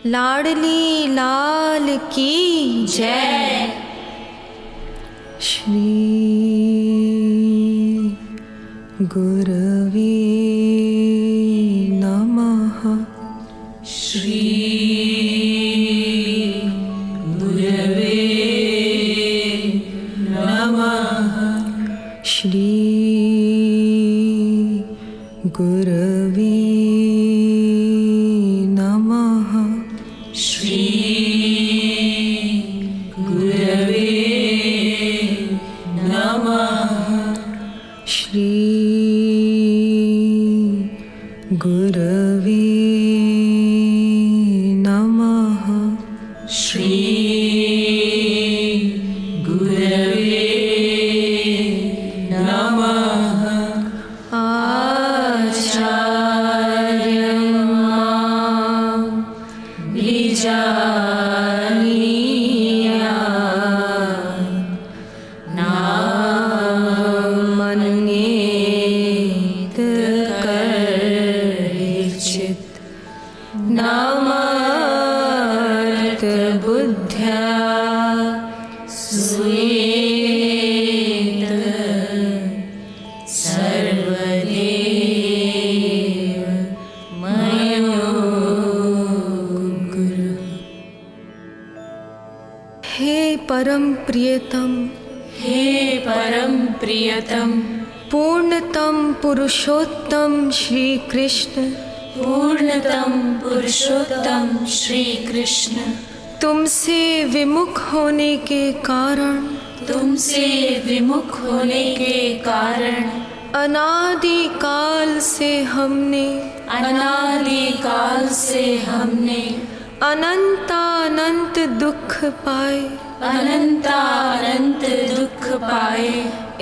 लाडली लाल की जय। श्री गुरवे नमः। श्री गुरवे नमः। श्री गुरवे नमः। श्री गुरवे नमः। श्री गुरवे नमः। श्री गुरवे नमः। आचार्यं मां बीजानीयात् नामन्येत कश्चित् नामार्थबुद्ध्या सूयेत सर्वदेव मयो गुरु। हे परम प्रियतम, हे परम प्रियतम, पूर्णतम पुरुषोत्तम श्री कृष्ण, पूर्णतम पुरुषोत्तम श्री कृष्ण, तुमसे विमुख होने के कारण, तुमसे विमुख होने के कारण अनादि काल से हमने, अनादि काल से हमने अनंतानंत दुख पाए, अनंतानंत दुख पाए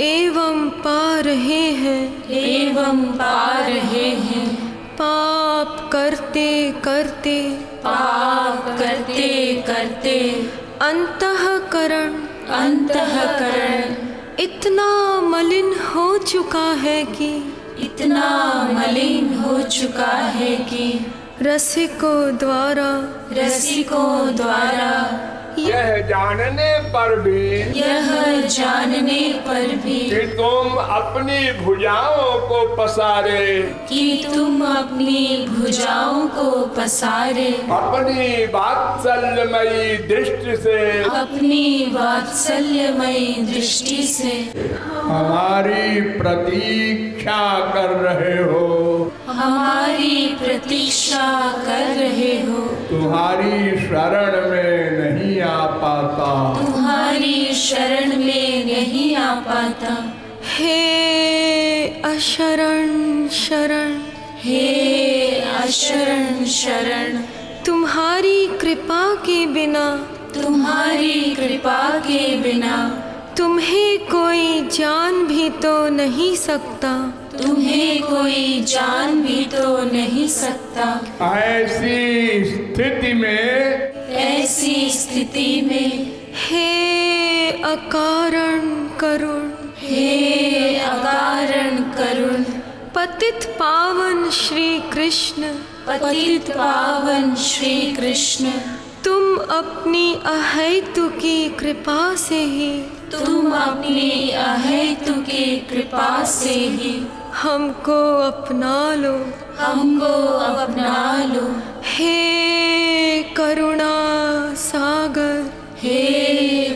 एवं पा रहे हैं, एवं पा रहे हैं। पाप करते करते, पाप करते करते अंतःकरण, अंतःकरण इतना मलिन हो चुका है कि, इतना मलिन हो चुका है कि रसिकों द्वारा, रसिकों द्वारा यह जानने पर भी, यह जानने पर भी कि तुम अपनी भुजाओं को पसारे, कि तुम अपनी भुजाओं को पसारे, अपनी वात्सल्यमयी दृष्टि से, अपनी वात्सल्यमयी दृष्टि से हमारी प्रतीक्षा कर रहे हो, हमारी प्रतीक्षा कर रहे हो। तुम्हारी शरण में नहीं आ पाता, तुम्हारी शरण में नहीं आ पाता। हे अशरण शरण, हे अशरण शरण, तुम्हारी कृपा के बिना, तुम्हारी कृपा के बिना तुम्हें कोई जान भी तो नहीं सकता, तुम्हें कोई जान भी तो नहीं सकता। ऐसी स्थिति में, ऐसी स्थिति में हे अकारण करुण, हे अकारण करुण, पतित पावन श्री कृष्ण, पतित पावन श्री कृष्ण, तुम अपनी अहेतुकी कृपा से ही, तुम अपनी अहेतुकी कृपा से ही हमको अपना लो, हमको अपना लो। हे करुणा सागर, हे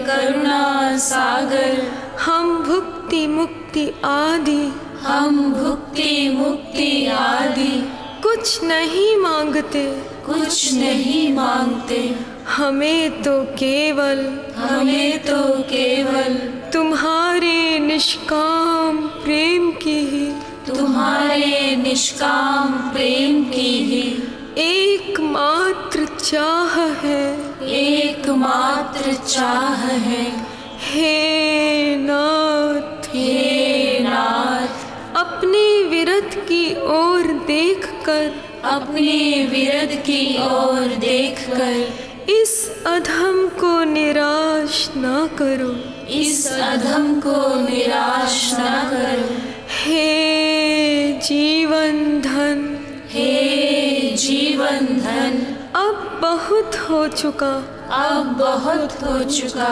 करुणा सागर, हम भुक्ति मुक्ति आदि, हम भुक्ति मुक्ति आदि कुछ नहीं मांगते, कुछ नहीं मांगते। हमें तो केवल, हमें तो केवल तुम्हारे निष्काम प्रेम की ही, तुम्हारे निष्काम प्रेम की ही एकमात्र चाह है, एकमात्र चाह है। हे नाथ, हे नाथ, अपने विरत की ओर देखकर, अपने विरद की ओर देखकर इस अधम को निराश न करो, इस अधम को निराश न करो। हे जीवन धन, हे जीवन धन, अब बहुत हो चुका, अब बहुत हो चुका।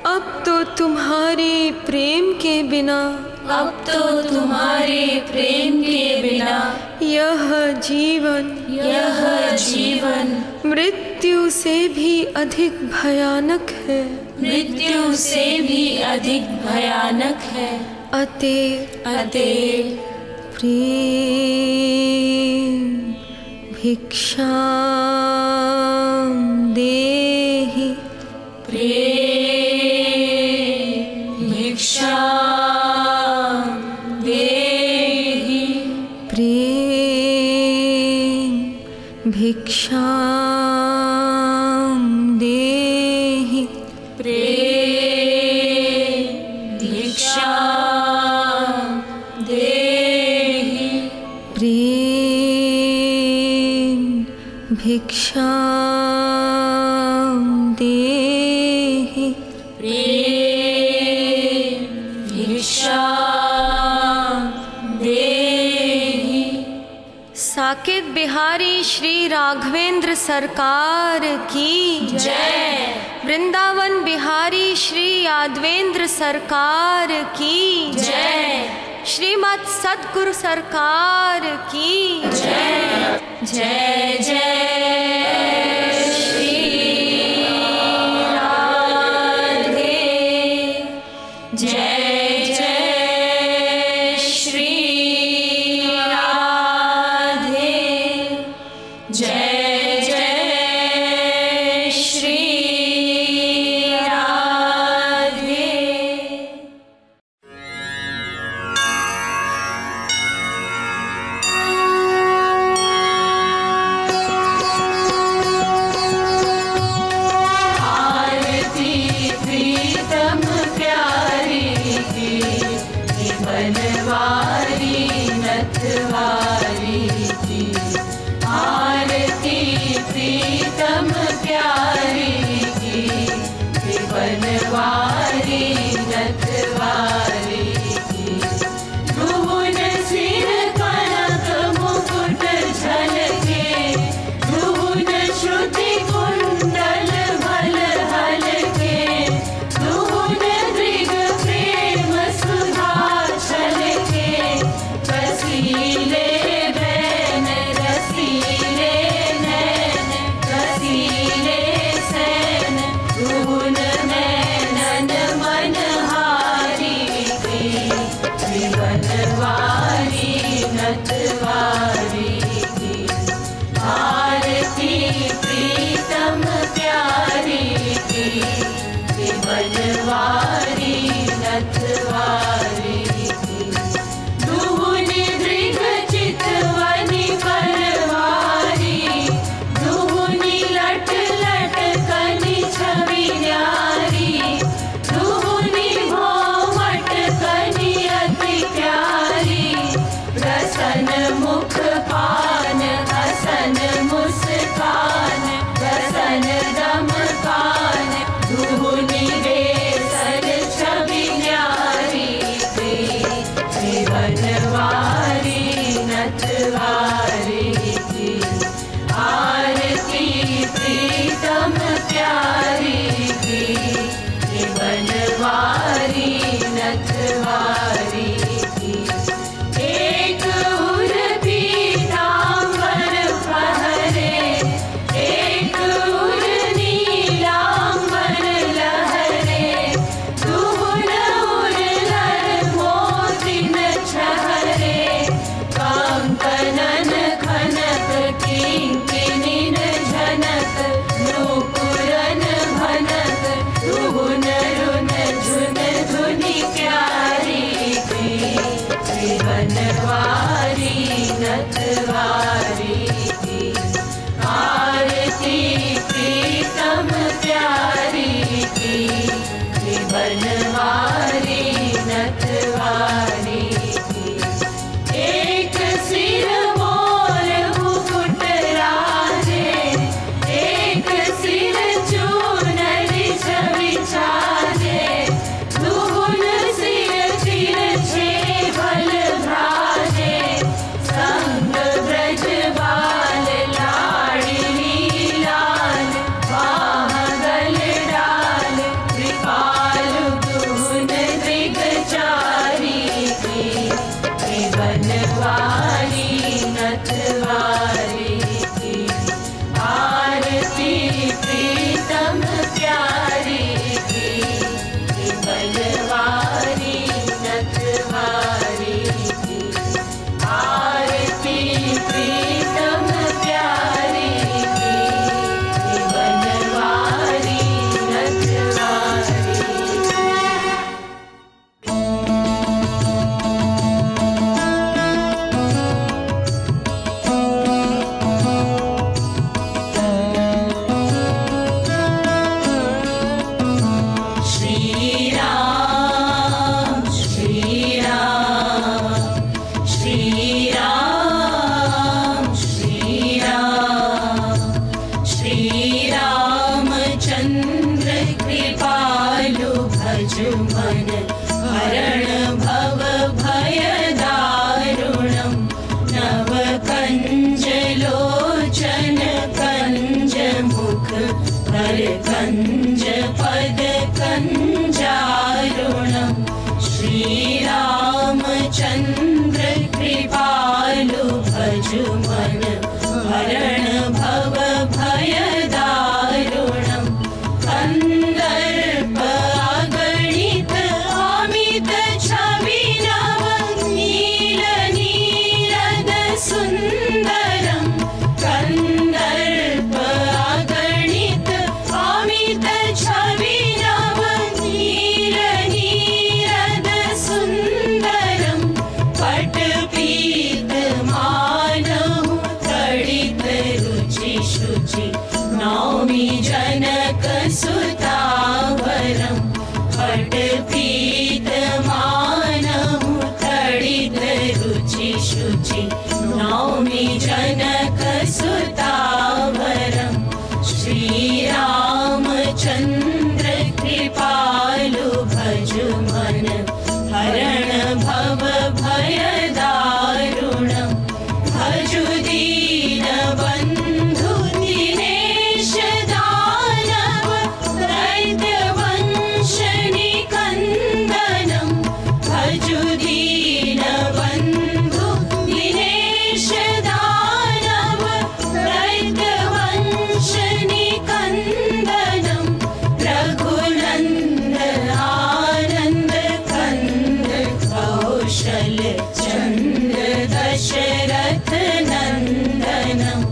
अब तो तुम्हारे प्रेम के बिना, अब तो तुम्हारे प्रेम के बिना यह जीवन मृत्यु से भी अधिक भयानक है, मृत्यु से भी अधिक भयानक है। अतएव प्रेम भिक्षां देहि, प्रेम भिक्षां देहि, प्रेम भिक्षां देहि, प्रेम भिक्षां देहि, प्रेम भिक्षां देहि, प्रेम भिक्षां देहि। साकेत बिहारी श्री राघवेंद्र सरकार की जय। वृंदावन बिहारी श्री यादवेंद्र सरकार की जय। श्रीमद् सद्गुरु सरकार की जय। जय जय श्री राधे, जय जय श्री राधे, जय जय श्री राधे। आरती प्रीतम प्यारी की, बनवारी नथवारी की। आरती प्रीतम प्यारी की, बनवारी नथवारी की। भुवन सिर कनक मुकुट झलके, भुवन श्रुति कुंडल भल हलके। भुवन दृग प्रेम सुधा छलके, रसीले बैन रसीले नैन, रसीले सैन। भुवन नैनन मनहारी के, बनवारी नथवारी की। आरती प्रीतम प्यारी की, बनवारी नथवारी की। दुहुनि दृग चितवनि परवारी, दुहुनि लट लट कनि छवि न्यारी। दुहुनि भौमट कनि अति प्यारी, प्रसन्न मुख पान हसन मुस्कान, प्रसन्न दम कान। दुहुनि बेसन छवि न्यारी के, बनवारी नथवारी की। आरती प्रीतम प्यारी की, बनवारी नथवारी की। एक उर पीतांबर फहरे, एक उर नीलांबर लहरे। दुहुन उर लर मोतिन छहरे, कंकनन शुचि नौमि जनक सुतावरम् श्रीरामचन्द्र कृपालु भजु मन हरण भव भय दारुणम् भजु दीन बन्धु दिनेश दानव दैत्य वंश निकन्दनम् भजु दीन बन्धु दिनेश दानव दैत्य वंश निकन्दनम् रघुनन्द आनन्द कन्द कौशल चन्द्र दशरथ नन्दनम्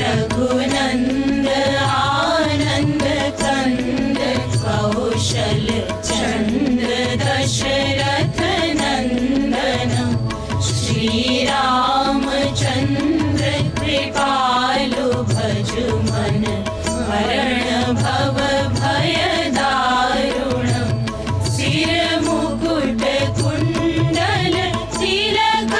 रघुनन्द आनन्द कन्द कौशल चन्द्र दशरथ नन्दनम् श्रीरामचन्द्र कृपालु भजु मन हरण भव भय दारुणम् सिर मुकुट कुण्डल तिलक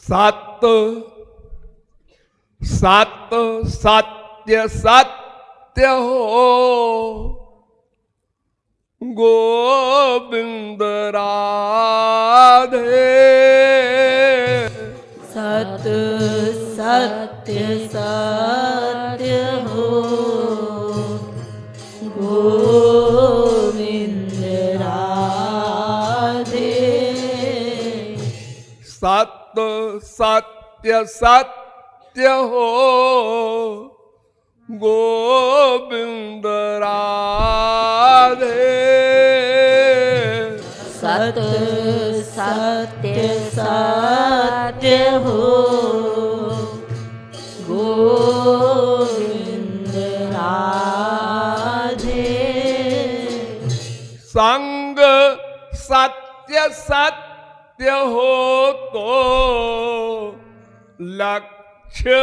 सत सत सत्य सत्य हो गोविंद राधे। सत सत्य सत्य हो गोविंद राधे। सत सत्य सत्य हो गोविंद राधे। सत सत्य सत्य हो गोविंद राधे। संग सत्य सत्य हो तो लक्ष्य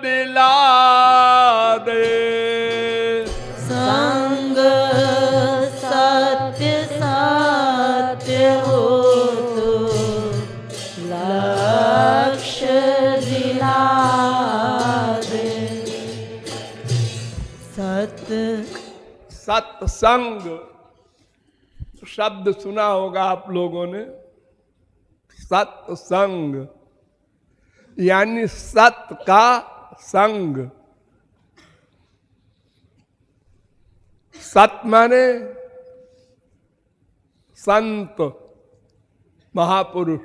दिला दे। संग सत्य सत्य हो तो लक्ष्य दिला दे। सत्संग शब्द सुना होगा आप लोगों ने। सत्संग यानी सत का संग। सत माने संत महापुरुष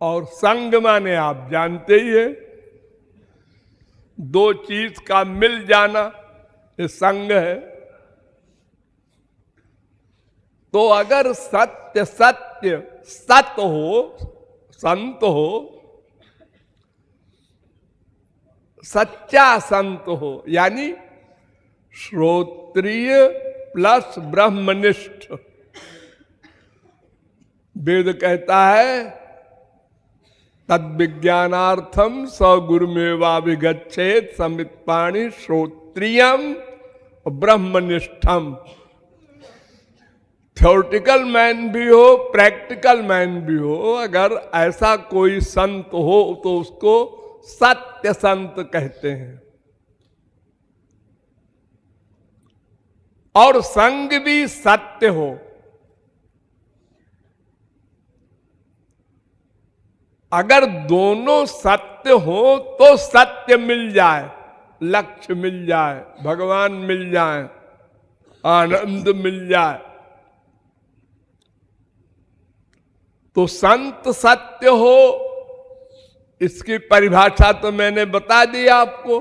और संग माने आप जानते ही है, दो चीज का मिल जाना ये संग है। तो अगर सत्य सत्य सत हो, संत हो, सच्चा संत हो यानी श्रोत्रिय प्लस ब्रह्मनिष्ठ। वेद कहता है तद विज्ञानार्थम स गुरुमेवाभिगच्छेत समित्पाणि श्रोत्रियम ब्रह्मनिष्ठम। थ्योरेटिकल मैन भी हो, प्रैक्टिकल मैन भी हो, अगर ऐसा कोई संत हो तो उसको सत्य संत कहते हैं। और संग भी सत्य हो। अगर दोनों सत्य हो तो सत्य मिल जाए, लक्ष्य मिल जाए, भगवान मिल जाए, आनंद मिल जाए। तो संत सत्य हो, इसकी परिभाषा तो मैंने बता दी आपको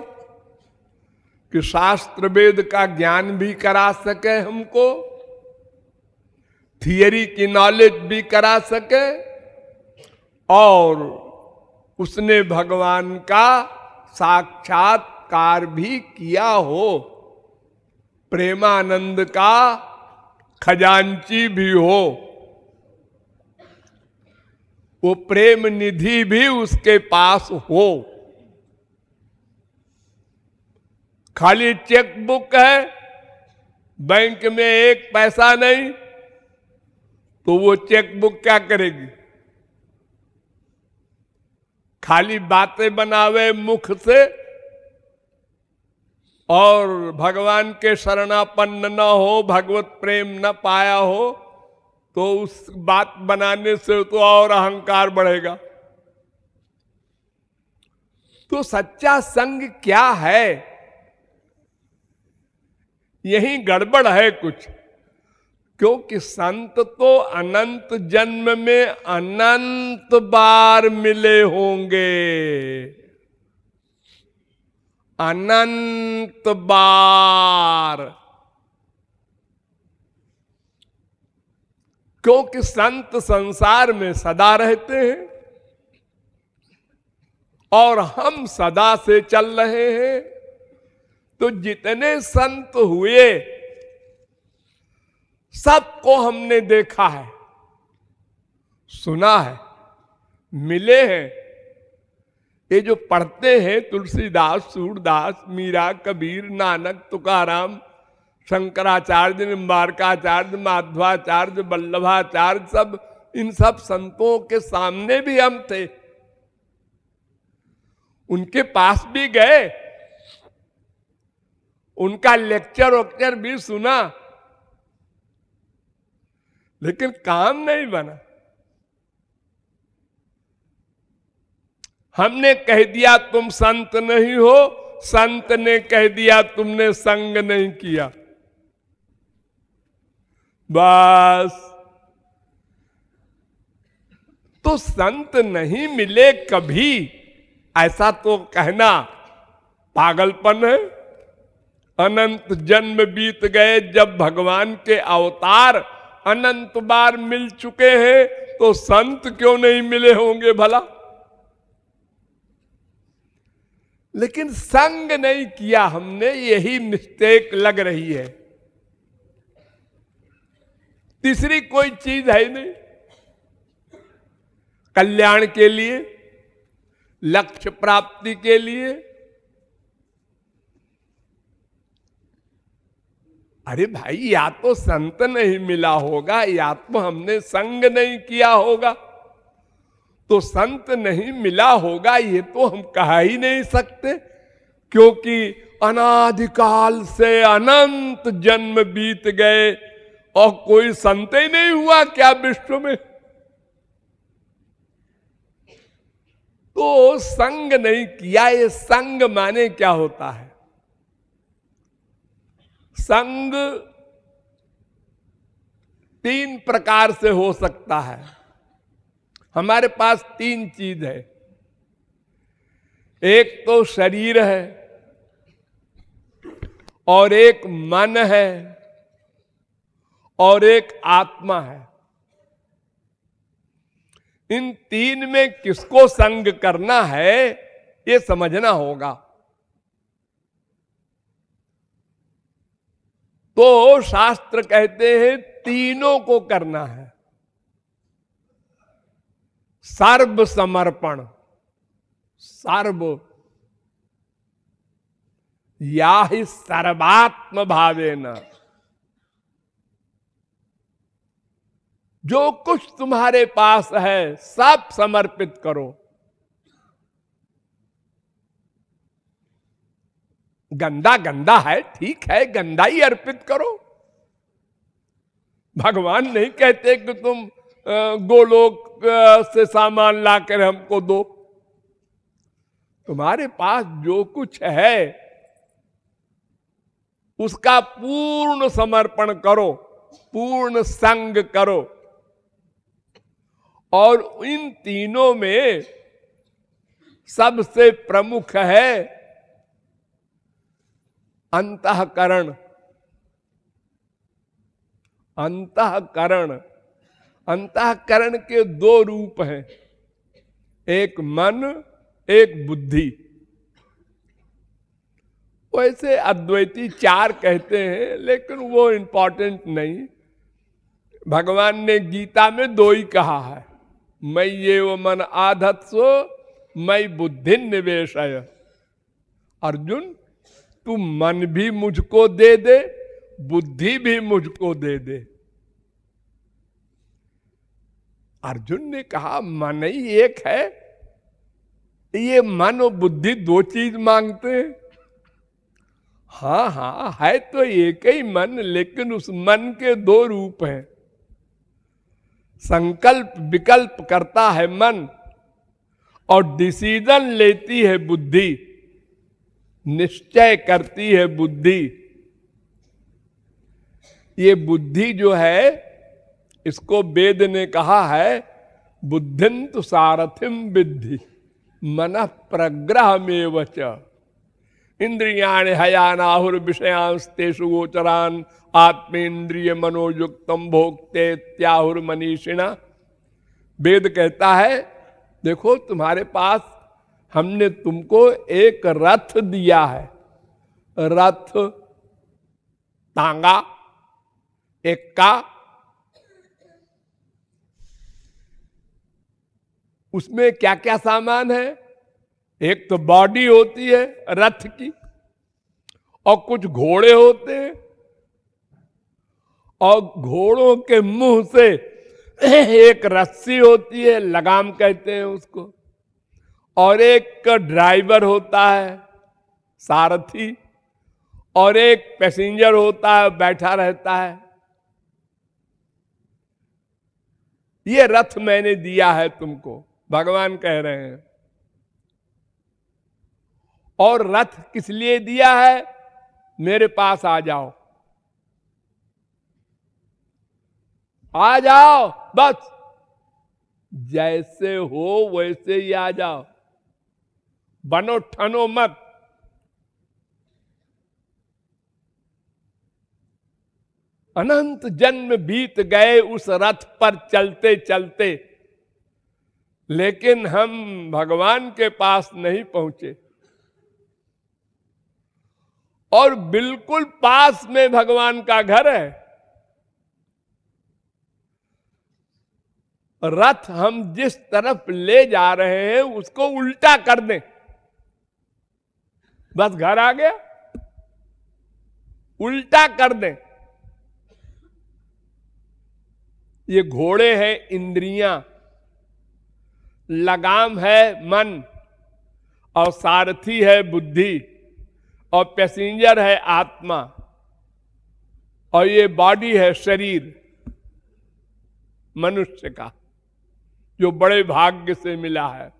कि शास्त्र वेद का ज्ञान भी करा सके हमको, थियरी की नॉलेज भी करा सके, और उसने भगवान का साक्षात्कार भी किया हो, प्रेमानंद का खजांची भी हो, वो प्रेम निधि भी उसके पास हो। खाली चेक बुक है, बैंक में एक पैसा नहीं, तो वो चेक बुक क्या करेगी? खाली बातें बनावे मुख से और भगवान के शरणापन्न न हो, भगवत प्रेम न पाया हो, तो उस बात बनाने से तो और अहंकार बढ़ेगा। तो सच्चा संग क्या है? यही गड़बड़ है कुछ, क्योंकि संत तो अनंत जन्म में अनंत बार मिले होंगे, अनंत बार। क्योंकि संत संसार में सदा रहते हैं और हम सदा से चल रहे हैं। तो जितने संत हुए सबको हमने देखा है, सुना है, मिले हैं। ये जो पढ़ते हैं तुलसीदास, सूरदास, मीरा, कबीर, नानक, तुकाराम, शंकराचार्य, निम्बारकाचार्य, माधवाचार्य, वल्लभाचार्य, सब इन सब संतों के सामने भी हम थे, उनके पास भी गए, उनका लेक्चर वक्चर भी सुना, लेकिन काम नहीं बना। हमने कह दिया तुम संत नहीं हो, संत ने कह दिया तुमने संग नहीं किया। बस तो संत नहीं मिले कभी, ऐसा तो कहना पागलपन है। अनंत जन्म बीत गए, जब भगवान के अवतार अनंत बार मिल चुके हैं, तो संत क्यों नहीं मिले होंगे भला? लेकिन संग नहीं किया हमने, यही मिस्टेक लग रही है। तीसरी कोई चीज है नहीं। कल्याण के लिए, लक्ष्य प्राप्ति के लिए, अरे भाई या तो संत नहीं मिला होगा, या तो हमने संग नहीं किया होगा। तो संत नहीं मिला होगा ये तो हम कह ही नहीं सकते, क्योंकि अनादिकाल से अनंत जन्म बीत गए और कोई संत ही नहीं हुआ क्या विश्व में? तो संग नहीं किया। ये संग माने क्या होता है? संग तीन प्रकार से हो सकता है। हमारे पास तीन चीज है। एक तो शरीर है, और एक मन है, और एक आत्मा है। इन तीन में किसको संग करना है ये समझना होगा। तो शास्त्र कहते हैं तीनों को करना है। सर्व समर्पण, सर्व या ही सर्वात्म भावेन, जो कुछ तुम्हारे पास है सब समर्पित करो। गंदा गंदा है, ठीक है, गंदा ही अर्पित करो। भगवान नहीं कहते कि तुम गोलोक से सामान लाकर हमको दो। तुम्हारे पास जो कुछ है उसका पूर्ण समर्पण करो, पूर्ण संग करो। और इन तीनों में सबसे प्रमुख है अंतःकरण। अंतःकरण, अंतःकरण के दो रूप हैं, एक मन, एक बुद्धि। वैसे अद्वैती चार कहते हैं, लेकिन वो इंपॉर्टेंट नहीं। भगवान ने गीता में दो ही कहा है, मैं ये वो मन आधत्सो मैं बुद्धि निवेशय। अर्जुन तू मन भी मुझको दे दे, बुद्धि भी मुझको दे दे। अर्जुन ने कहा मन ही एक है, ये मन और बुद्धि दो चीज मांगते हैं। हाँ हाँ है तो एक ही मन, लेकिन उस मन के दो रूप हैं। संकल्प विकल्प करता है मन, और डिसीजन लेती है बुद्धि, निश्चय करती है बुद्धि। ये बुद्धि जो है, इसको वेद ने कहा है बुद्धिन्तु सारथिम विद्धि मनः प्रग्रहमेव च इंद्रियाणि हयानाहुर विषयांस्तेषु गोचरान् आत्मेन्द्रिय मनोयुक्तम भोक्ते त्याहुर मनीषिणा। वेद कहता है देखो तुम्हारे पास हमने तुमको एक रथ दिया है, रथ, तांगा, एक्का। उसमें क्या क्या सामान है? एक तो बॉडी होती है रथ की, और कुछ घोड़े होते हैं, और घोड़ों के मुंह से एक रस्सी होती है, लगाम कहते हैं उसको, और एक ड्राइवर होता है, सारथी, और एक पैसेंजर होता है, बैठा रहता है। ये रथ मैंने दिया है तुमको, भगवान कह रहे हैं। और रथ किस लिए दिया है? मेरे पास आ जाओ, आ जाओ, बस जैसे हो वैसे ही आ जाओ, बनो ठनो मत। अनंत जन्म बीत गए उस रथ पर चलते चलते, लेकिन हम भगवान के पास नहीं पहुंचे। और बिल्कुल पास में भगवान का घर है। रथ हम जिस तरफ ले जा रहे हैं उसको उल्टा कर दें, बस घर आ गया। उल्टा कर दें। ये घोड़े हैं इंद्रियां, लगाम है मन, और सारथी है बुद्धि, और पैसेंजर है आत्मा, और ये बॉडी है शरीर मनुष्य का, जो बड़े भाग्य से मिला है।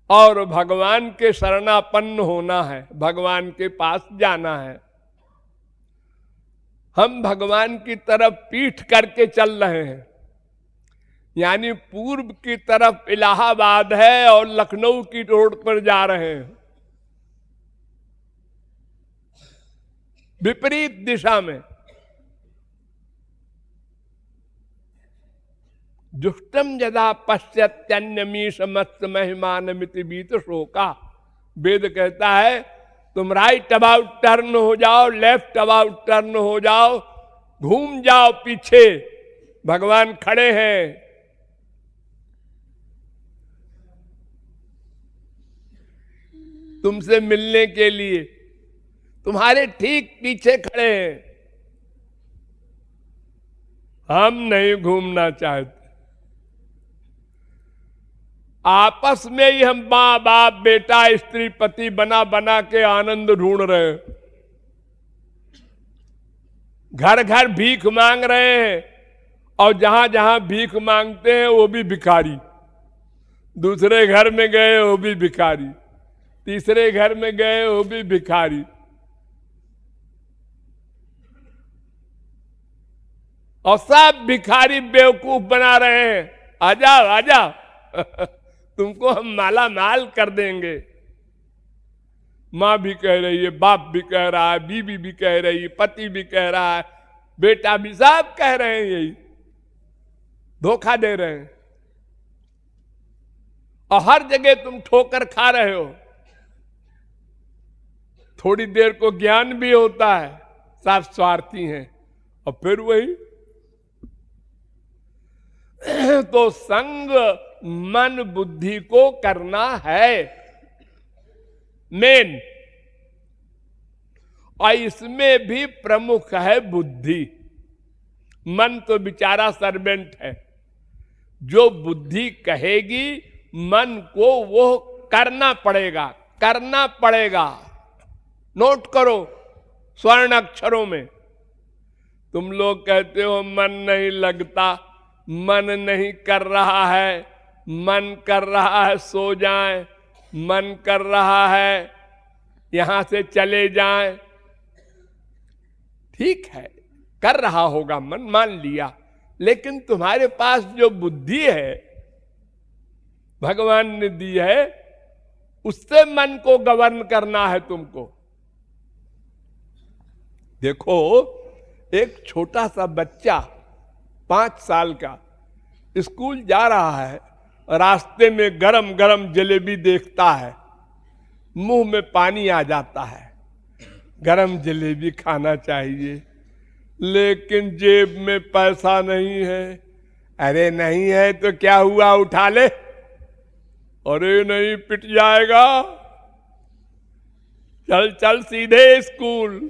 और भगवान के शरणापन्न होना है, भगवान के पास जाना है। हम भगवान की तरफ पीठ करके चल रहे हैं, यानी पूर्व की तरफ इलाहाबाद है और लखनऊ की रोड पर जा रहे हैं, विपरीत दिशा में। जुष्टम यदा पश्यत्यन्यमीश मत्स्य महिमानमिति बीत शोका। वेद कहता है तुम राइट अबाउट टर्न हो जाओ, लेफ्ट अबाउट टर्न हो जाओ, घूम जाओ पीछे, भगवान खड़े हैं। तुमसे मिलने के लिए, तुम्हारे ठीक पीछे खड़े हैं। हम नहीं घूमना चाहते। आपस में ही हम मां बाप बेटा स्त्री पति बना बना के आनंद ढूंढ रहे हैं। घर घर भीख मांग रहे हैं, और जहां जहां भीख मांगते हैं वो भी भिखारी। दूसरे घर में गए वो भी भिखारी, तीसरे घर में गए वो भी भिखारी। और सब भिखारी बेवकूफ बना रहे हैं। आ जाओ आ जाओ तुमको हम माला माल कर देंगे। माँ भी कह रही है, बाप भी कह रहा है, बीवी भी कह रही है, पति भी कह रहा है, बेटा भी, सब कह रहे हैं यही, धोखा दे रहे हैं। और हर जगह तुम ठोकर खा रहे हो। थोड़ी देर को ज्ञान भी होता है, सब स्वार्थी हैं, और फिर वही। तो संग मन बुद्धि को करना है मेन, और इसमें भी प्रमुख है बुद्धि। मन तो बेचारा सर्वेंट है, जो बुद्धि कहेगी मन को वो करना पड़ेगा, करना पड़ेगा। नोट करो स्वर्ण अक्षरों में। तुम लोग कहते हो मन नहीं लगता, मन नहीं कर रहा है, मन कर रहा है सो जाएं, मन कर रहा है यहां से चले जाएं। ठीक है, कर रहा होगा मन, मान लिया, लेकिन तुम्हारे पास जो बुद्धि है भगवान ने दी है, उससे मन को गवर्न करना है तुमको। देखो, एक छोटा सा बच्चा 5 साल का स्कूल जा रहा है, रास्ते में गरम गरम जलेबी देखता है, मुंह में पानी आ जाता है। गरम जलेबी खाना चाहिए, लेकिन जेब में पैसा नहीं है। अरे नहीं है तो क्या हुआ, उठा ले। अरे नहीं, पिट जाएगा, चल चल सीधे स्कूल।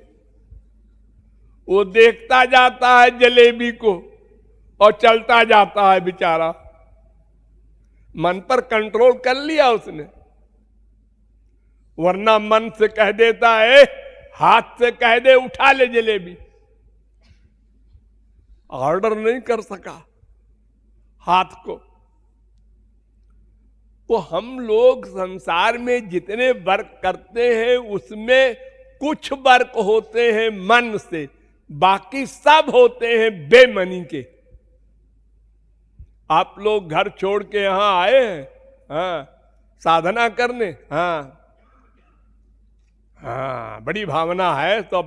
वो देखता जाता है जलेबी को और चलता जाता है बेचारा। मन पर कंट्रोल कर लिया उसने, वरना मन से कह देता है, हाथ से कह दे उठा ले जलेबी। ऑर्डर नहीं कर सका हाथ को। तो हम लोग संसार में जितने वर्क करते हैं उसमें कुछ वर्क होते हैं मन से, बाकी सब होते हैं बेमनी के। आप लोग घर छोड़ के यहां आए हैं, हाँ, साधना करने, हाँ हाँ, बड़ी भावना है, तो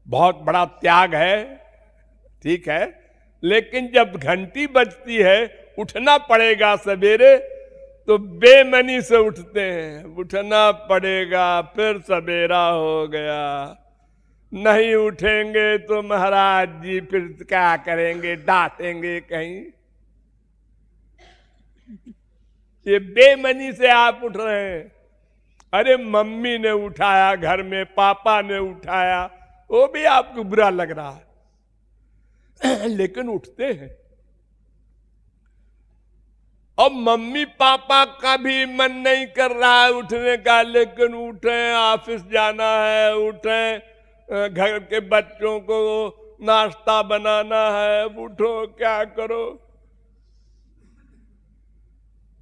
बहुत बड़ा त्याग है, ठीक है। लेकिन जब घंटी बजती है, उठना पड़ेगा सवेरे, तो बेमनी से उठते हैं। उठना पड़ेगा, फिर सवेरा हो गया। नहीं उठेंगे तो महाराज जी फिर क्या करेंगे, डांटेंगे कहीं। ये बेमनी से आप उठ रहे हैं। अरे मम्मी ने उठाया, घर में पापा ने उठाया, वो भी आपको बुरा लग रहा है लेकिन उठते हैं। अब मम्मी पापा का भी मन नहीं कर रहा है उठने का, लेकिन उठे, ऑफिस जाना है, उठे, घर के बच्चों को नाश्ता बनाना है, उठो, क्या करो।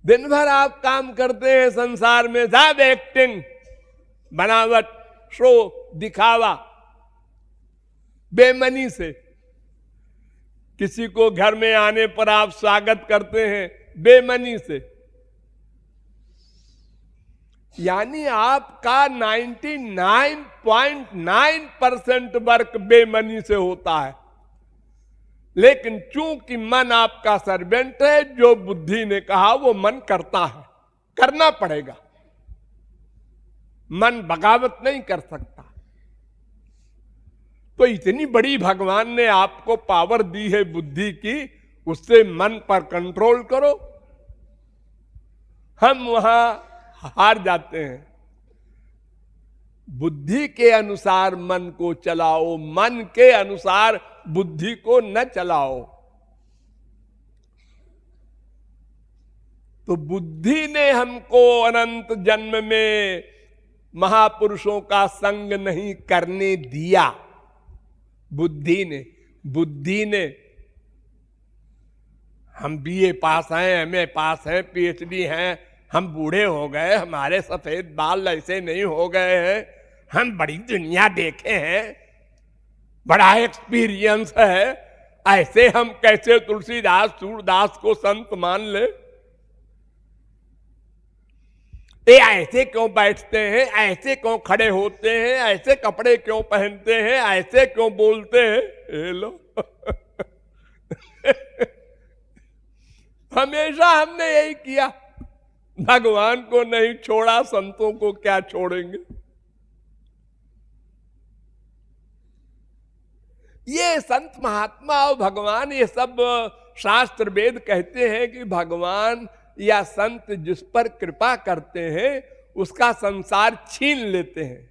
दिन भर आप काम करते हैं संसार में, सब एक्टिंग, बनावट, शो, दिखावा, बेमनी से। किसी को घर में आने पर आप स्वागत करते हैं बेमनी से। यानी आपका 99.9% वर्क बेमनी से होता है। लेकिन चूंकि मन आपका सर्वेंट है, जो बुद्धि ने कहा वो मन करता है, करना पड़ेगा। मन बगावत नहीं कर सकता। तो इतनी बड़ी भगवान ने आपको पावर दी है बुद्धि की, उससे मन पर कंट्रोल करो। हम वहां हार जाते हैं। बुद्धि के अनुसार मन को चलाओ, मन के अनुसार बुद्धि को न चलाओ। तो बुद्धि ने हमको अनंत जन्म में महापुरुषों का संग नहीं करने दिया। बुद्धि ने हम बीए पास हैं, एमए पास हैं, पीएचडी हैं, हम बूढ़े हो गए, हमारे सफेद बाल ऐसे नहीं हो गए हैं, हम बड़ी दुनिया देखे हैं, बड़ा एक्सपीरियंस है, ऐसे हम कैसे तुलसीदास सूरदास को संत मान ले। ये ऐसे क्यों बैठते हैं, ऐसे क्यों खड़े होते हैं, ऐसे कपड़े क्यों पहनते हैं, ऐसे क्यों बोलते हैं। ये लो हमेशा हमने यही किया, भगवान को नहीं छोड़ा, संतों को क्या छोड़ेंगे। ये संत महात्मा और भगवान, ये सब शास्त्र वेद कहते हैं कि भगवान या संत जिस पर कृपा करते हैं उसका संसार छीन लेते हैं।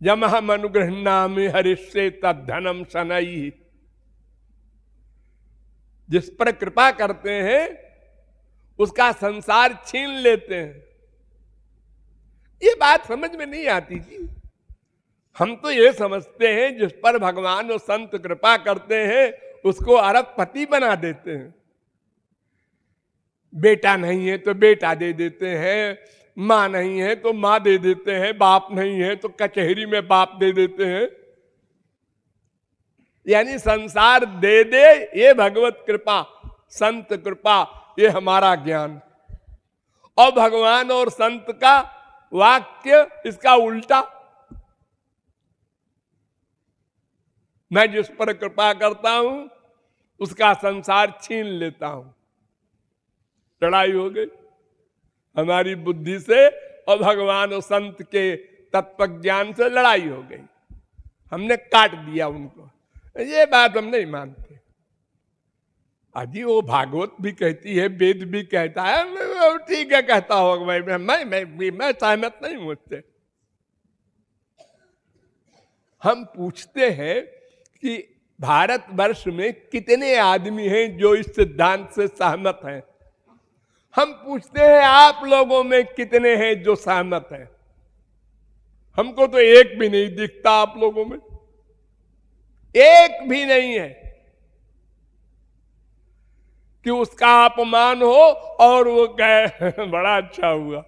जमहम अनुगृह्णामि हरिष्ये तद्धनम शनैः। जिस पर कृपा करते हैं उसका संसार छीन लेते हैं। ये बात समझ में नहीं आती जी। हम तो ये समझते हैं जिस पर भगवान और संत कृपा करते हैं उसको अरबपति बना देते हैं। बेटा नहीं है तो बेटा दे देते हैं, मां नहीं है तो मां दे देते हैं, बाप नहीं है तो कचहरी में बाप दे देते हैं। यानी संसार दे दे ये भगवत कृपा, संत कृपा, ये हमारा ज्ञान। और भगवान और संत का वाक्य इसका उल्टा। मैं जिस पर कृपा करता हूं उसका संसार छीन लेता हूं। लड़ाई हो गई हमारी बुद्धि से और भगवान और संत के तत्व ज्ञान से लड़ाई हो गई। हमने काट दिया उनको। ये बात हम नहीं मानते। अजी वो भागवत भी कहती है, वेद भी कहता है, ठीक है कहता होगा, मैं सहमत नहीं हूं उससे। हम पूछते हैं कि भारतवर्ष में कितने आदमी हैं जो इस सिद्धांत से सहमत हैं। हम पूछते हैं आप लोगों में कितने हैं जो सहमत हैं। हमको तो एक भी नहीं दिखता, आप लोगों में एक भी नहीं है कि उसका अपमान हो और वो कहे बड़ा अच्छा हुआ,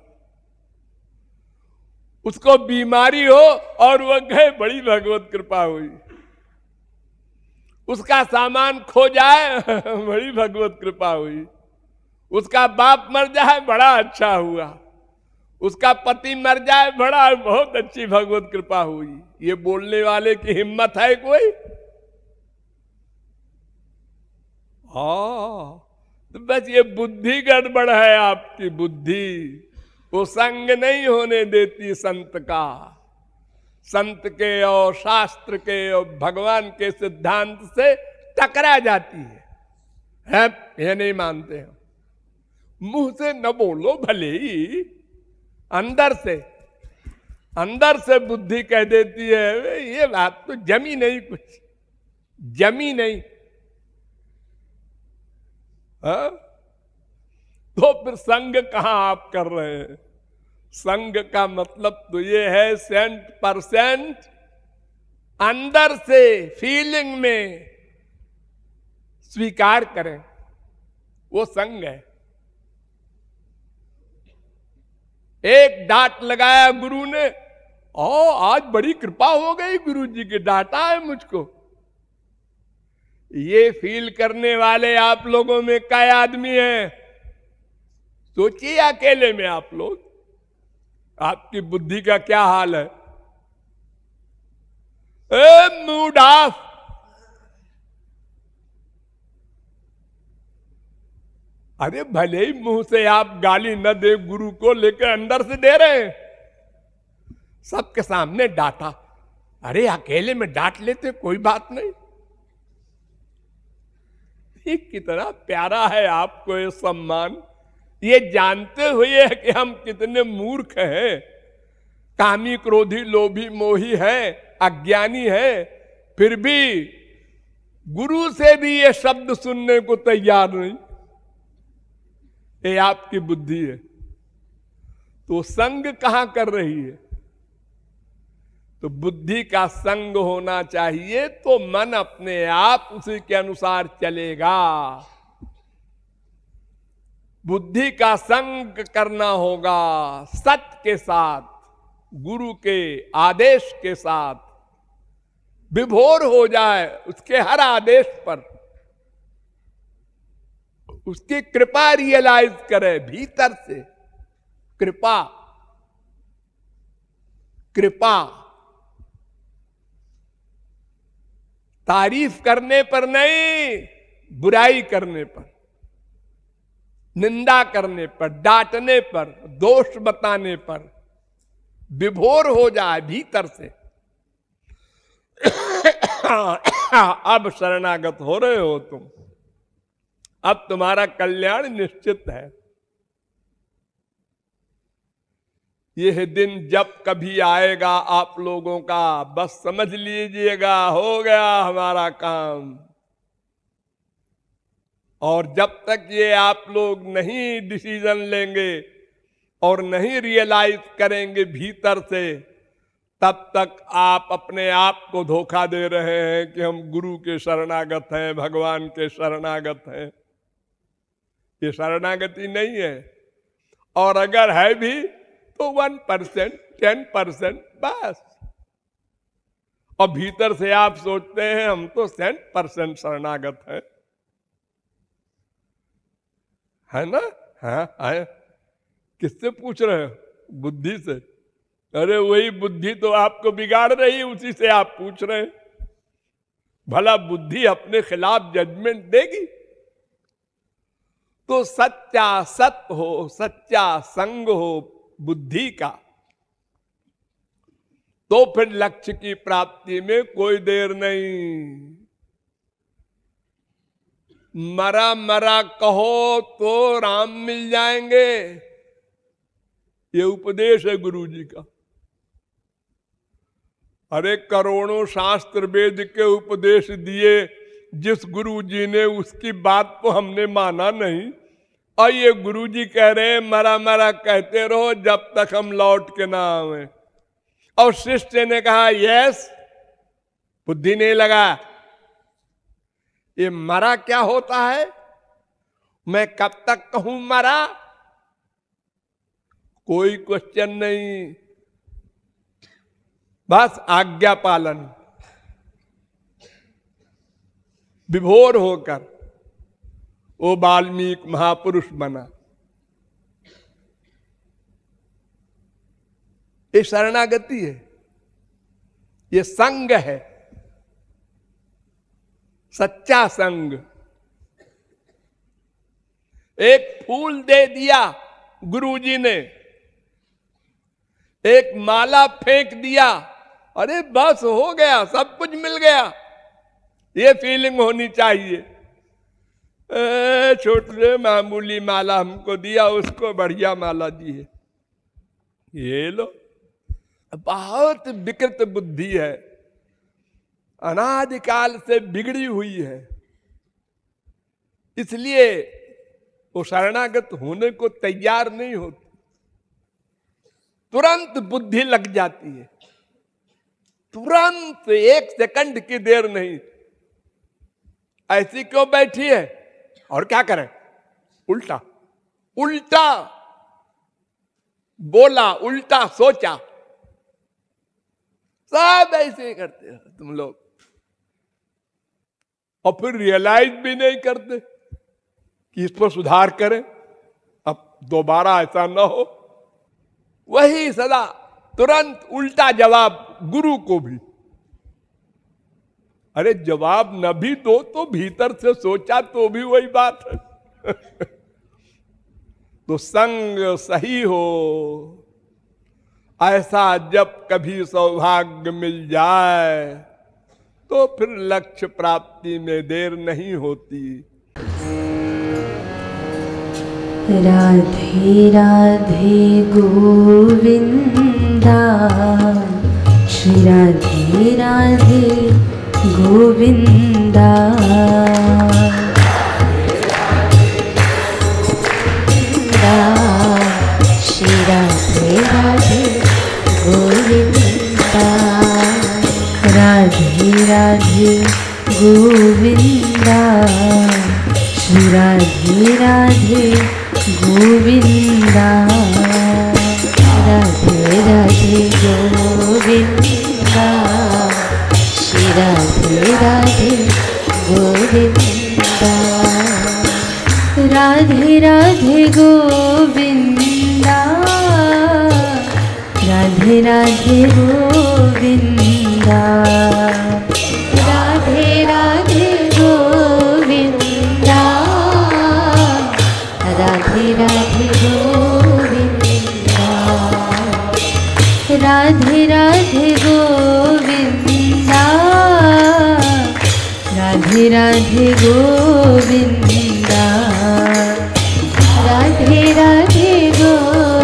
उसको बीमारी हो और वो कहे बड़ी भगवत कृपा हुई, उसका सामान खो जाए बड़ी भगवत कृपा हुई, उसका बाप मर जाए बड़ा अच्छा हुआ, उसका पति मर जाए बड़ा बहुत अच्छी भगवत कृपा हुई। ये बोलने वाले की हिम्मत है कोई? तो बस ये बुद्धि गड़बड़ है आपकी बुद्धि, वो संग नहीं होने देती संत का, संत के और शास्त्र के और भगवान के सिद्धांत से टकरा जाती है। ये नहीं मानते हैं, मुंह से न बोलो भले ही, अंदर से बुद्धि कह देती है ये बात तो जमी नहीं, कुछ जमी नहीं। हाँ? तो फिर संग कहां आप कर रहे हैं? संग का मतलब तो ये है 100% अंदर से फीलिंग में स्वीकार करें, वो संग है। एक डांट लगाया गुरु ने, आज बड़ी कृपा हो गई गुरु जी की, डांटा है मुझको। ये फील करने वाले आप लोगों में कई आदमी हैं? सोचिए अकेले में आप लोग, आपकी बुद्धि का क्या हाल है? मूड ऑफ, अरे भले ही मुंह से आप गाली न दे गुरु को, लेकर अंदर से दे रहे हैं, सबके सामने डांटा। अरे अकेले में डांट लेते कोई बात नहीं। ये कितना प्यारा है आपको ये सम्मान, ये जानते हुए कि हम कितने मूर्ख हैं, कामी क्रोधी लोभी मोही हैं, अज्ञानी हैं, फिर भी गुरु से भी ये शब्द सुनने को तैयार नहीं। ये आपकी बुद्धि है। तो संग कहां कर रही है? तो बुद्धि का संग होना चाहिए, तो मन अपने आप उसी के अनुसार चलेगा। बुद्धि का संग करना होगा सत्य के साथ, गुरु के आदेश के साथ, विभोर हो जाए उसके हर आदेश पर, उसकी कृपा रियलाइज करे भीतर से। कृपा, कृपा तारीफ करने पर नहीं, बुराई करने पर, निंदा करने पर, डांटने पर, दोष बताने पर विभोर हो जाए भीतर से। अब शरणागत हो रहे हो तुम, अब तुम्हारा कल्याण निश्चित है। यह दिन जब कभी आएगा आप लोगों का, बस समझ लीजिएगा हो गया हमारा काम। और जब तक ये आप लोग नहीं डिसीजन लेंगे और नहीं रियलाइज करेंगे भीतर से, तब तक आप अपने आप को धोखा दे रहे हैं कि हम गुरु के शरणागत हैं, भगवान के शरणागत हैं। ये शरणागति नहीं है। और अगर है भी तो 1%, 10% बस। और भीतर से आप सोचते हैं हम तो 100% शरणागत हैं, है ना? है। किससे पूछ रहे हो? बुद्धि से। अरे वही बुद्धि तो आपको बिगाड़ रही, उसी से आप पूछ रहे हैं। भला बुद्धि अपने खिलाफ जजमेंट देगी? तो सच्चा सत्य हो, सच्चा संग हो बुद्धि का, तो फिर लक्ष्य की प्राप्ति में कोई देर नहीं। मरा मरा कहो तो राम मिल जाएंगे, ये उपदेश है गुरु जी का। अरे करोड़ों शास्त्र वेद के उपदेश दिए, जिस गुरु जी ने उसकी बात को हमने माना नहीं, और ये गुरु जी कह रहे हैं मरा मरा कहते रहो जब तक हम लौट के ना आवे। और शिष्य ने कहा यस, बुद्धि नहीं लगा। ये मरा क्या होता है, मैं कब तक कहूं मरा, कोई क्वेश्चन नहीं, बस आज्ञा पालन। विभोर होकर वो वाल्मीकि महापुरुष बना। ये शरणागति है, ये संग है, सच्चा संग। एक फूल दे दिया गुरुजी ने, एक माला फेंक दिया, अरे बस हो गया, सब कुछ मिल गया, ये फीलिंग होनी चाहिए। छोटे मामूली माला हमको दिया, उसको बढ़िया माला दी है, ये लो। बहुत विकृत बुद्धि है, अनादिकाल से बिगड़ी हुई है, इसलिए वो शरणागत होने को तैयार नहीं होती, तुरंत बुद्धि लग जाती है, तुरंत, एक सेकंड की देर नहीं। ऐसी क्यों बैठी है, और क्या करें, उल्टा उल्टा बोला, उल्टा सोचा, सब ऐसे ही करते हो तुम लोग, और फिर रियलाइज भी नहीं करते कि इस पर सुधार करें, अब दोबारा ऐसा ना हो। वही सदा तुरंत उल्टा जवाब गुरु को भी। अरे जवाब न भी दो तो भीतर से सोचा तो भी वही बात है। तो संग सही हो, ऐसा जब कभी सौभाग्य मिल जाए तो फिर लक्ष्य प्राप्ति में देर नहीं होती। राधे राधे गोविंदा, श्री राधे राधे गोविंदा, श्री राधे राधे गोविंदा, राधे राधे गोविंदा, श्री राधे राधे गोविंदा, राधे राधे गोविंदा, श्री राधे राधे गोविंदा, राधे राधे गोविंदा, राधे राधे गोविंदा, राधे राधे गोविंदा, राधे राधे गोविंदा, राधे राधे गोविंदा, राधे राधे गोविंदा, राधे राधे गोविंदा,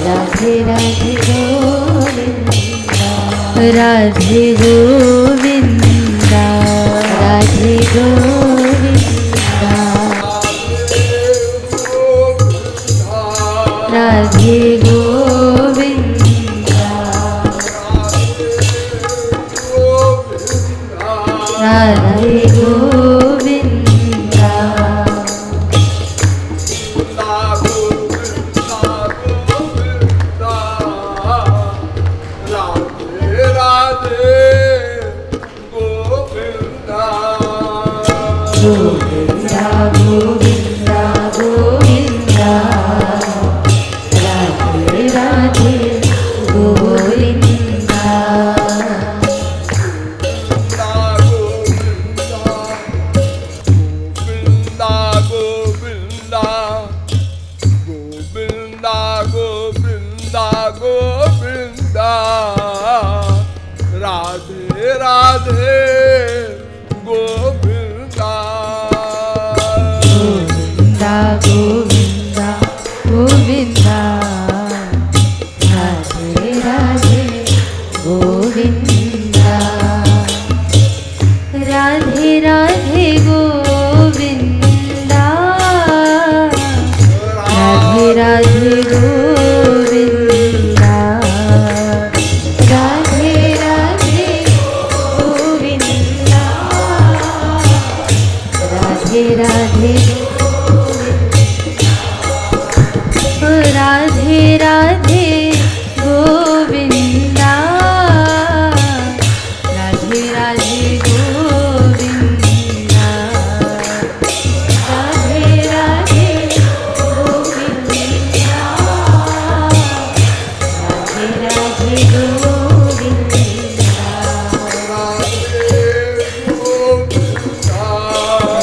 राधे राधे गोविंदा, राधे गोविंदा, राधे गोविंदा, राधे गोविंदा, राधे गोविंदा, गोविंदा गोविंदा गोविंदा, राधे राधे गोविंदा, गोविंदा, राधे राधे गोविंदा। राधे राधे राधे गोविंदा राधे राधे गोविंदा राधे राधे गोविंदा राधे राधे गोविंदा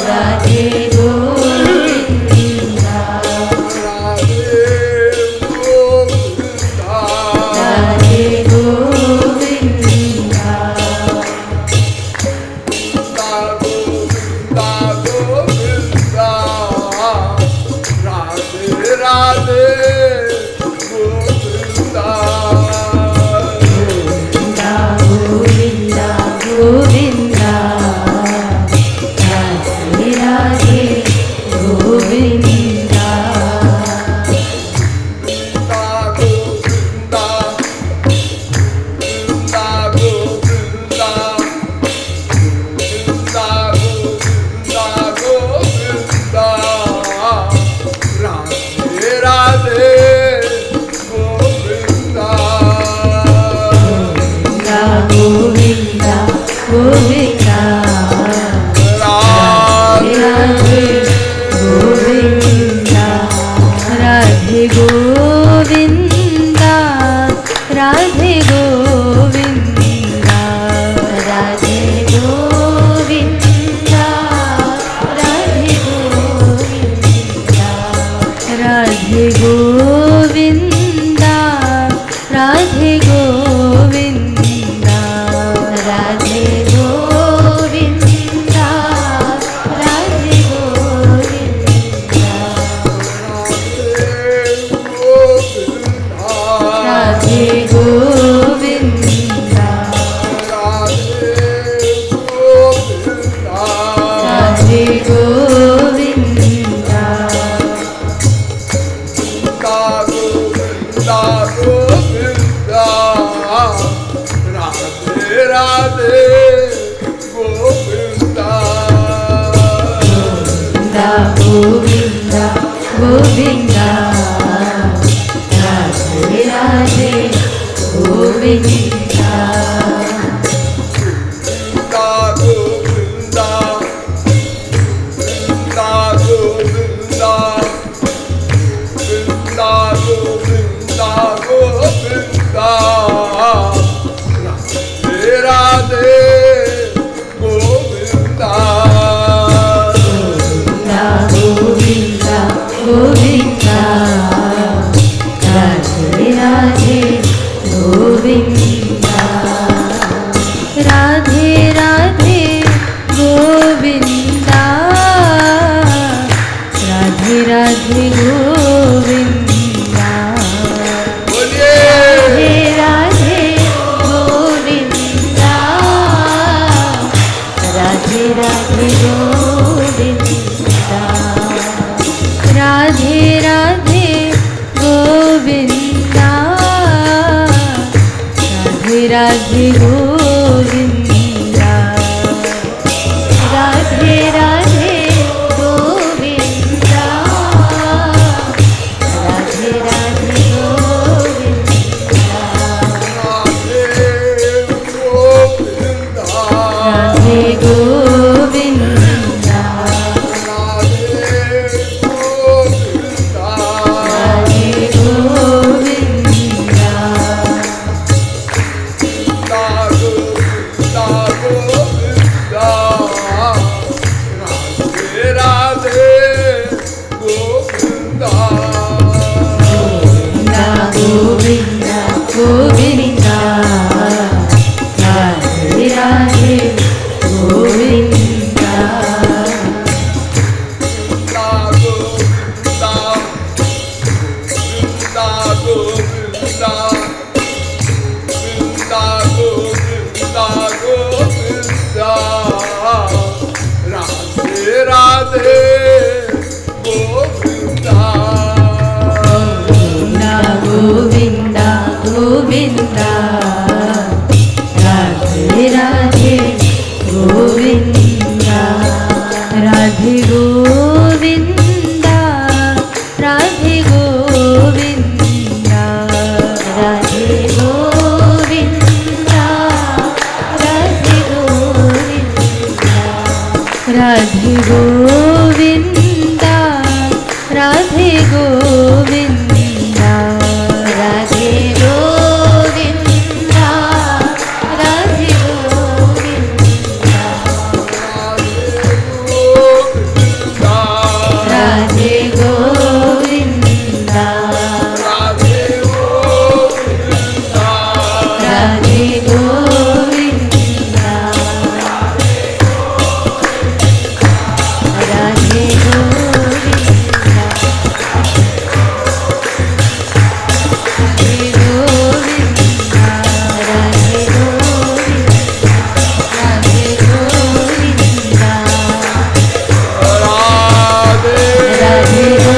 राधे गोविंदा राधे गोविंदा गोविंदा राधे राधे गोविंदा गोविंदा गोविंदा राधे गोविंदा राधे गोविंदा राधे गोविंदा राधे गोविंदा राधे गोविंदा राधे गोविंदा राधे गोविंदा राधे गोविंदा राधे गोविंदा राधे गोविंदा राधे गोविंदा गोविंदा गोविंदा राधे राधे गोविंदा गोविंदा गोविंदा राधे राधे गोविंदा राधे राधे गोविंदा राधे राधे गोविंदा राधे राधे गोविंदा राधे राधे गोविंदा राधे राधे गोविंदा राधे राधे गोविंदा राधे राधे गोविंदा राधे राधे गोविंदा राधे गोविंदा गोविंदा राधे गोविंदा राधे गोविंदा राधे गोविंदा राधे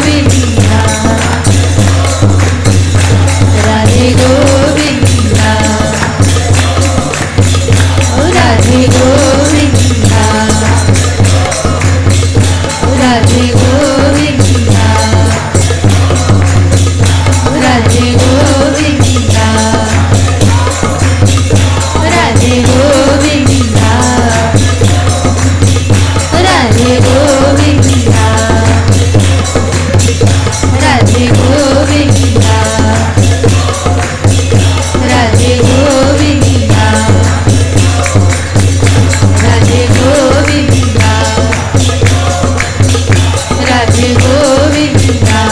गोविंदा राधे गोविंदा राधे गोविंदा राधे गोविंदा राधे गोविंदा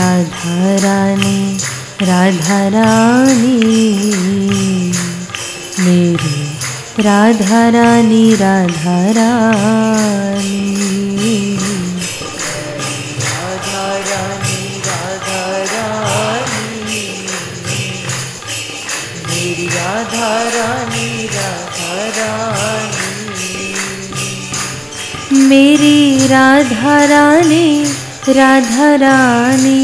राधा रानी राधा रानी राधा रानी राधा रानी मेरी राधा रानी राधा रानी मेरी राधा रानी राधा रानी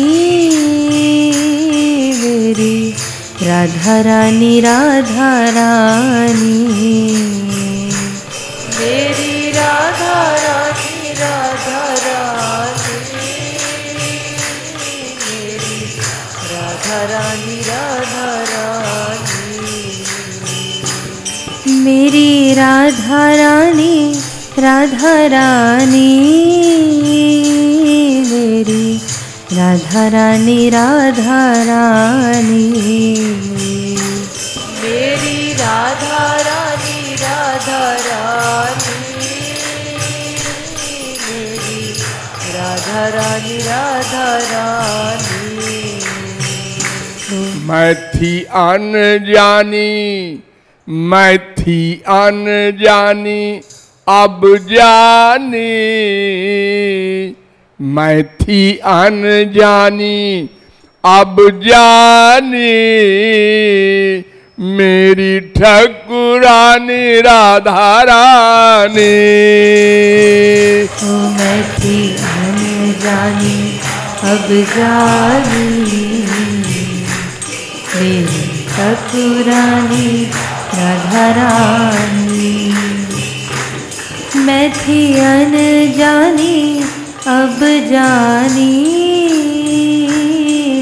मेरी राधा रानी राधा रानी मेरी राधा रानी राधा रानी मेरी राधा रानी राधा रानी मेरी राधा रानी राधा रानी मेरी राधा रानी राधा रानी। मेरी राधा रानी राधा रानी, मेरी राधा रानी राधा रानी। मैं थी अनजानी, मैं थी अनजानी अब जानी, मैं थी अनजानी अब जानी, मेरी ठकुरानी राधा रानी। मैं थी अनजानी अब जानी, मेरी ठकुरानी राधा रानी। मैं थी अनजानी अब जानी,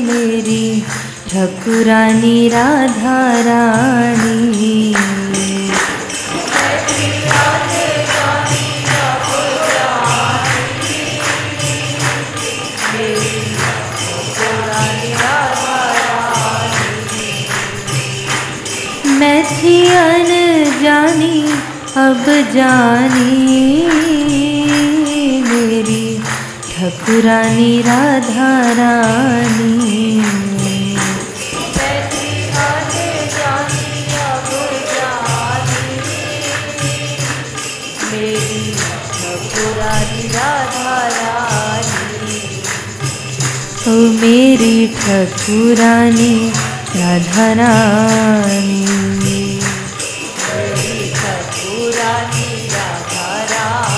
मेरी ठकुरानी राधा रानी। मैं थी अनजानी अब जानी, मेरी ठकुरानी राधा रानी। मैं थी अनजानी अब जानी, मेरी ठकुरानी राधा रानी। ओ मेरी ठकुरानी राधा रानी, मेरी ठकुरानी राधा रानी।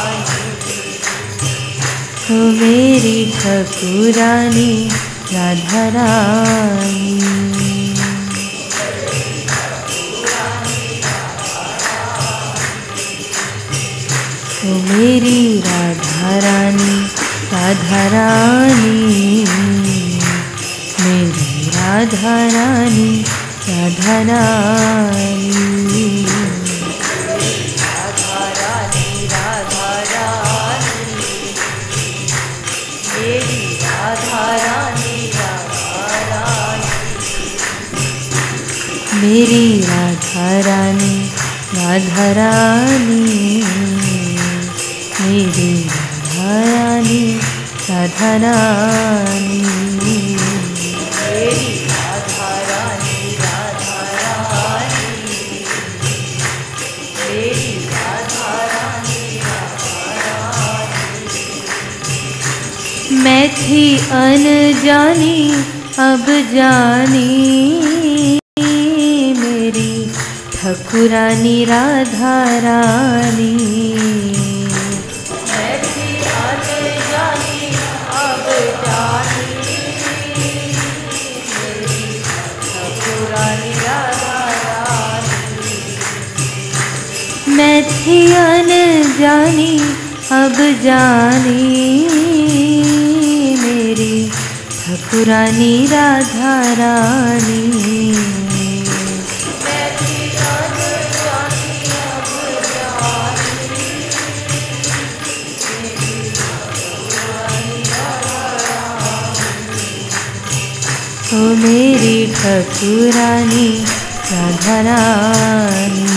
ओ मेरी ठकुरानी राधा रानी। ओ मेरी राधा रानी राधा रानी, मेरी राधा रानी राधा रानी। राधा रानी राधा रानी, मेरी राधा रानी राधा रानी। मेरी राधा रानी राधा रानी, मेरी राधा रानी राधा रानी। मेरी राधा रानी राधा रानी, मेरी राधा रानी राधा रानी। मैं थी अनजानी अब जानी, मेरी ठकुरानी राधा रानी। मैं थी अनजानी अब जानी, मेरी ठकुरानी राधा रानी। मैं थी अनजानी अब जानी, मेरी ठकुरानी राधा रानी। ओ मेरी ठकुरानी राधा रानी,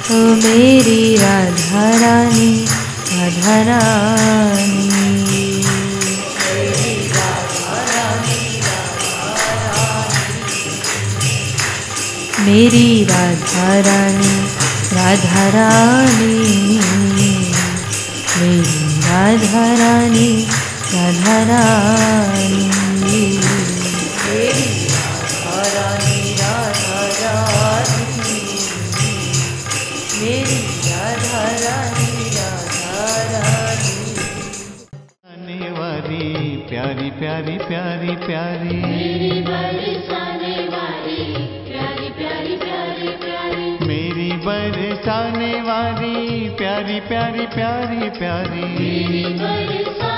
ओ मेरी राधा रानी राधा रानी। मेरी राधा रानी राधा रानी, मेरी राधा रानी राधा रानी। मेरी राधा रानी राधा रानी, मेरी राधा रानी राधा रानी। आने वाली प्यारी प्यारी प्यारी प्यारी, मेरी बरसाने वाली प्यारी प्यारी प्यारी प्यारी, मेरी बरसाने वाली प्यारी प्यारी प्यारी प्यारी। मेरी बरसाने